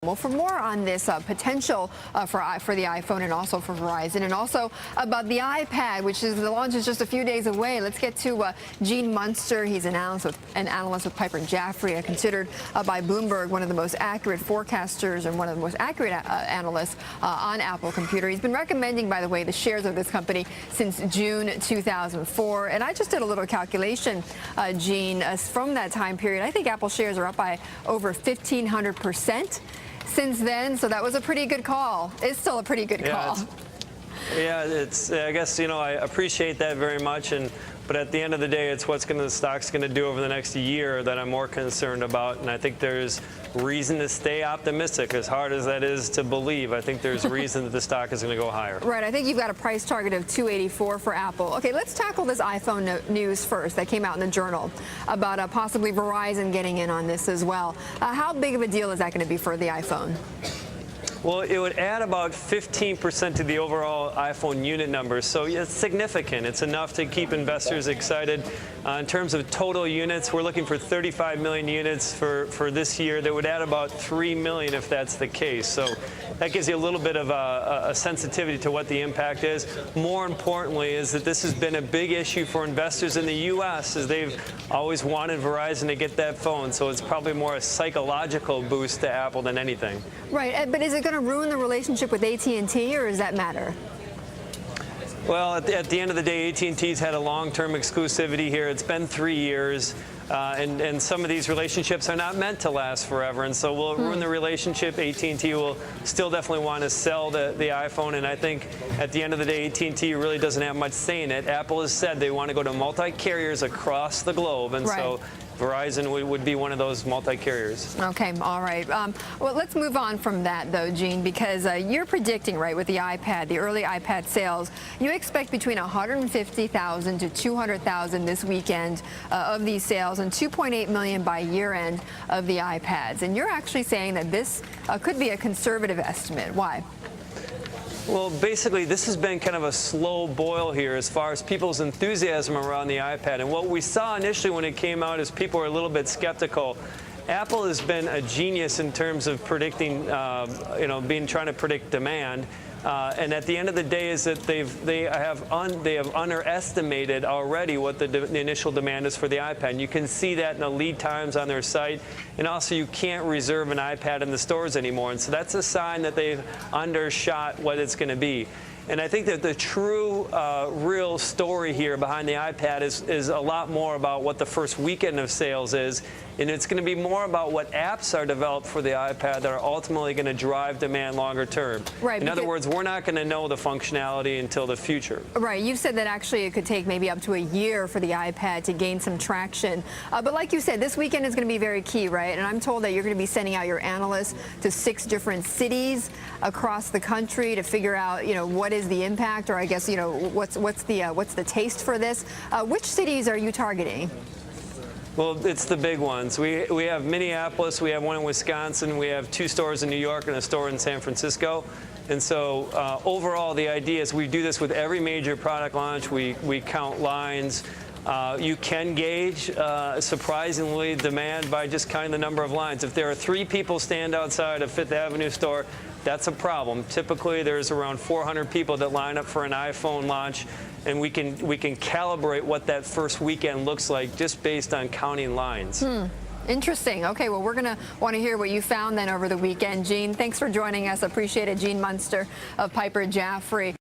Well, for more on this potential for the iPhone and also for Verizon, and also about the iPad, which is the launch is just a few days away, let's get to Gene Munster. He's an analyst with Piper Jaffray, considered by Bloomberg one of the most accurate forecasters and one of the most accurate analysts on Apple Computer. He's been recommending, by the way, the shares of this company since June 2004. And I just did a little calculation, Gene, from that time period. I think Apple shares are up by over 1,500% since then, so that was a pretty good call. It's still a pretty good call. I guess, I appreciate that very much, but at the end of the day, it's what the stock's going to do over the next year that I'm more concerned about, and I think there's reason to stay optimistic, as hard as that is to believe. I think there's reason that the stock is going to go higher. Right. I think you've got a price target of $284 for Apple. Okay, let's tackle this iPhone news first that came out in the Journal about possibly Verizon getting in on this as well. How big of a deal is that going to be for the iPhone? Well, it would add about 15% to the overall iPhone unit numbers, so it's significant. It's enough to keep investors excited. In terms of total units, we're looking for 35 million units for this year. That would add about 3 million if that's the case. So that gives you a little bit of a sensitivity to what the impact is. More importantly is that this has been a big issue for investors in the U.S. as they've always wanted Verizon to get that phone. So it's probably more a psychological boost to Apple than anything. Right, but is it going to ruin the relationship with at&t, or does that matter? Well, at the end of the day, at&t's had a long-term exclusivity here. It's been 3 years, and some of these relationships are not meant to last forever, and so will it ruin the relationship? at&t will still definitely want to sell the iPhone, and I think at the end of the day, at&t really doesn't have much say in it. Apple has said they want to go to multi-carriers across the globe, and so Verizon would be one of those multi-carriers. Okay, all right. Well, let's move on from that, though, Gene, because you're predicting, right, with the iPad, the early iPad sales, you expect between 150,000 to 200,000 this weekend of these sales, and 2.8 million by year-end of the iPads. And you're actually saying that this could be a conservative estimate. Why? Well, basically, this has been kind of a slow boil here as far as people's enthusiasm around the iPad. And what we saw initially when it came out is people were a little bit skeptical. Apple has been a genius in terms of predicting, trying to predict demand. And at the end of the day is that they have underestimated already what the initial demand is for the iPad. And you can see that in the lead times on their site. And also, you can't reserve an iPad in the stores anymore. And so that's a sign that they've undershot what it's going to be. And I think that the true, real story here behind the iPad is a lot more about what the first weekend of sales is. And it's going to be more about what apps are developed for the iPad that are ultimately going to drive demand longer term. Right. In other words, we're not going to know the functionality until the future. Right. You've said that actually it could take maybe up to a year for the iPad to gain some traction. But like you said, this weekend is going to be very key, right? And I'm told that you're going to be sending out your analysts to 6 different cities across the country to figure out, what is the impact, or I guess, what's the taste for this. Which cities are you targeting? Well, it's the big ones. We have Minneapolis, we have one in Wisconsin, we have 2 stores in New York and a store in San Francisco. And so overall, the idea is we do this with every major product launch. We count lines. You can gauge, surprisingly, demand by just counting the number of lines. If there are 3 people stand outside a Fifth Avenue store, that's a problem. Typically, there's around 400 people that line up for an iPhone launch, and we can calibrate what that first weekend looks like just based on counting lines. Interesting. Okay, well, we're going to want to hear what you found then over the weekend. Gene, thanks for joining us. Appreciate it. Gene Munster of Piper Jaffray.